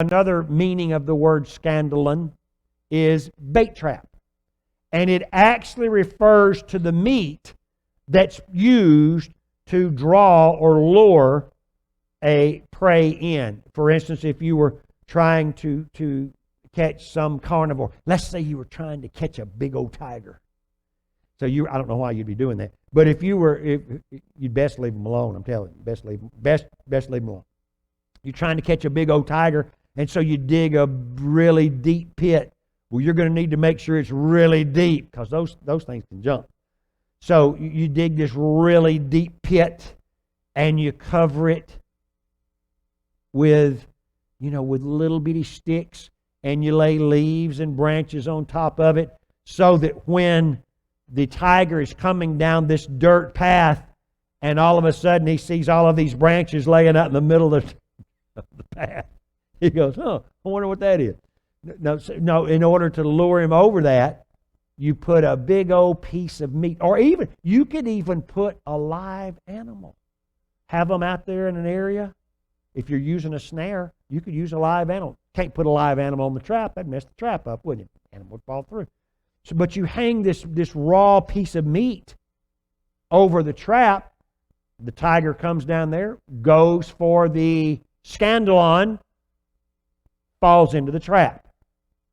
Another meaning of the word scandalon is bait trap. And it actually refers to the meat that's used to draw or lure a prey in. For instance, if you were trying to catch some carnivore, let's say you were trying to catch a big old tiger. So I don't know why you'd be doing that. But if you'd best leave them alone, I'm telling you. Best leave them alone. You're trying to catch a big old tiger, and so you dig a really deep pit. Well, you're going to need to make sure it's really deep, because those things can jump. So you dig this really deep pit, and you cover it with little bitty sticks, and you lay leaves and branches on top of it, so that when the tiger is coming down this dirt path, and all of a sudden he sees all of these branches laying out in the middle of the path, he goes, "Oh, I wonder what that is." No, in order to lure him over that, you put a big old piece of meat, or you could even put a live animal. Have them out there in an area. If you're using a snare, you could use a live animal. Can't put a live animal on the trap. That'd mess the trap up, wouldn't it? The animal would fall through. So, but you hang this raw piece of meat over the trap. The tiger comes down there, goes for the scandalon, falls into the trap.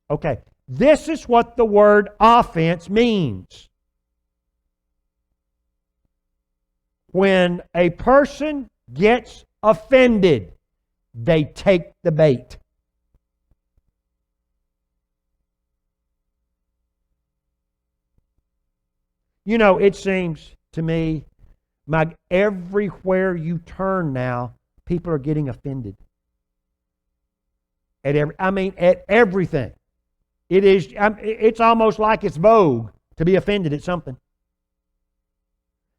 Okay, this is what the word offense means. When a person gets offended, they take the bait. It seems to me, everywhere you turn now, people are getting offended. At everything. It's almost like it's vogue to be offended at something.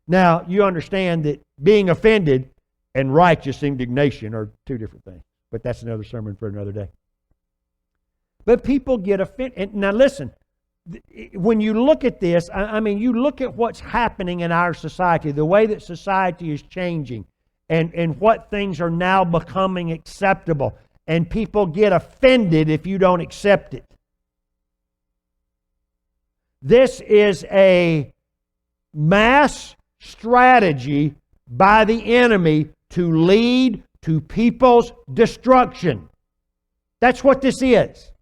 Now, you understand that being offended and righteous indignation are two different things. But that's another sermon for another day. But people get offended. Now listen, when you look at this, you look at what's happening in our society, the way that society is changing, and what things are now becoming acceptable. And people get offended if you don't accept it. This is a mass strategy by the enemy to lead to people's destruction. That's what this is.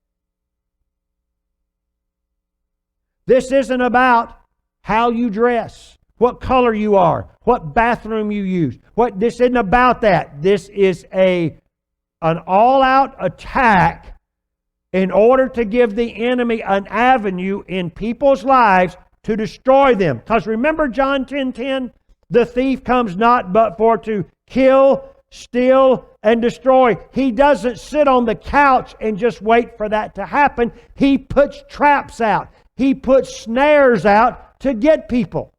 This isn't about how you dress, what color you are, what bathroom you use. This isn't about that. This is an all-out attack in order to give the enemy an avenue in people's lives to destroy them. Because remember John 10:10? The thief comes not but for to kill, steal, and destroy. He doesn't sit on the couch and just wait for that to happen. He puts traps out. He puts snares out to get people.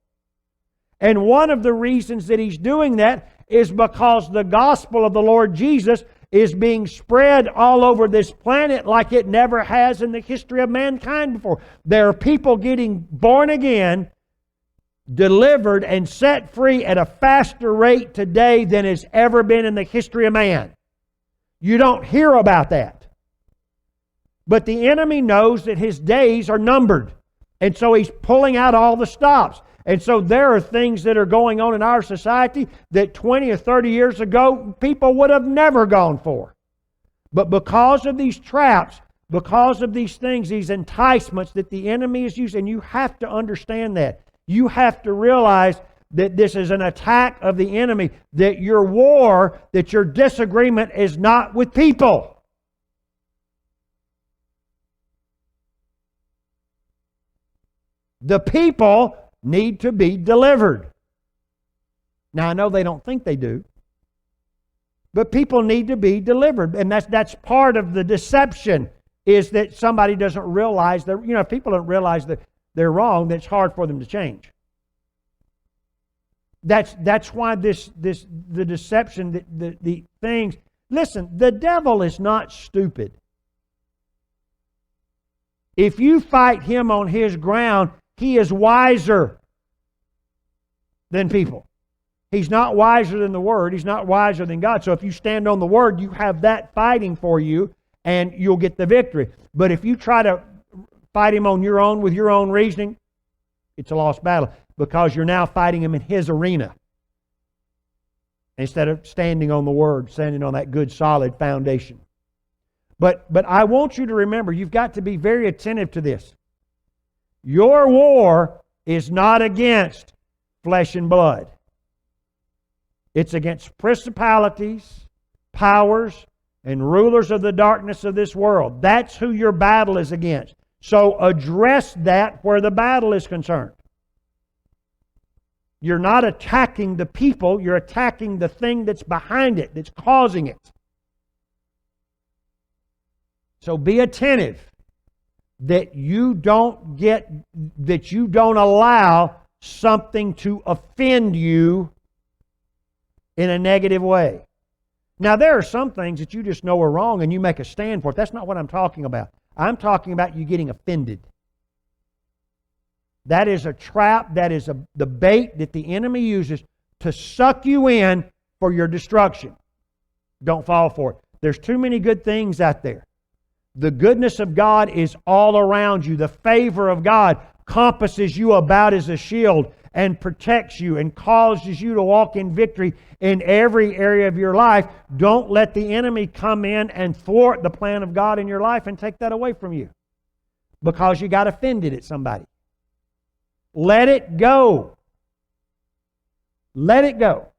And one of the reasons that he's doing that is because the gospel of the Lord Jesus is being spread all over this planet like it never has in the history of mankind before. There are people getting born again, delivered, and set free at a faster rate today than has ever been in the history of man. You don't hear about that. But the enemy knows that his days are numbered. And so he's pulling out all the stops. And so there are things that are going on in our society that 20 or 30 years ago people would have never gone for. But because of these traps, because of these things, these enticements that the enemy is using, and you have to understand that. You have to realize that this is an attack of the enemy, that your war, that your disagreement is not with people. The people need to be delivered. Now, I know they don't think they do, but people need to be delivered. And that's part of the deception, is that somebody doesn't realize that, if people don't realize that they're wrong, then it's hard for them to change. That's why the deception, the things. Listen, the devil is not stupid. If you fight him on his ground, he is wiser than people. He's not wiser than the Word. He's not wiser than God. So if you stand on the Word, you have that fighting for you. and you'll get the victory. But if you try to fight him on your own with your own reasoning, it's a lost battle, because you're now fighting him in his arena instead of standing on the Word, standing on that good solid foundation. But I want you to remember, you've got to be very attentive to this. Your war is not against flesh and blood. It's against principalities, powers, and rulers of the darkness of this world. That's who your battle is against. So address that where the battle is concerned. You're not attacking the people, you're attacking the thing that's behind it, that's causing it. So be attentive that you don't allow something to offend you in a negative way. Now, there are some things that you just know are wrong and you make a stand for it. That's not what I'm talking about. I'm talking about you getting offended. That is a trap, that is the bait that the enemy uses to suck you in for your destruction. Don't fall for it. There's too many good things out there. The goodness of God is all around you. The favor of God compasses you about as a shield and protects you and causes you to walk in victory in every area of your life. Don't let the enemy come in and thwart the plan of God in your life and take that away from you because you got offended at somebody. Let it go. Let it go.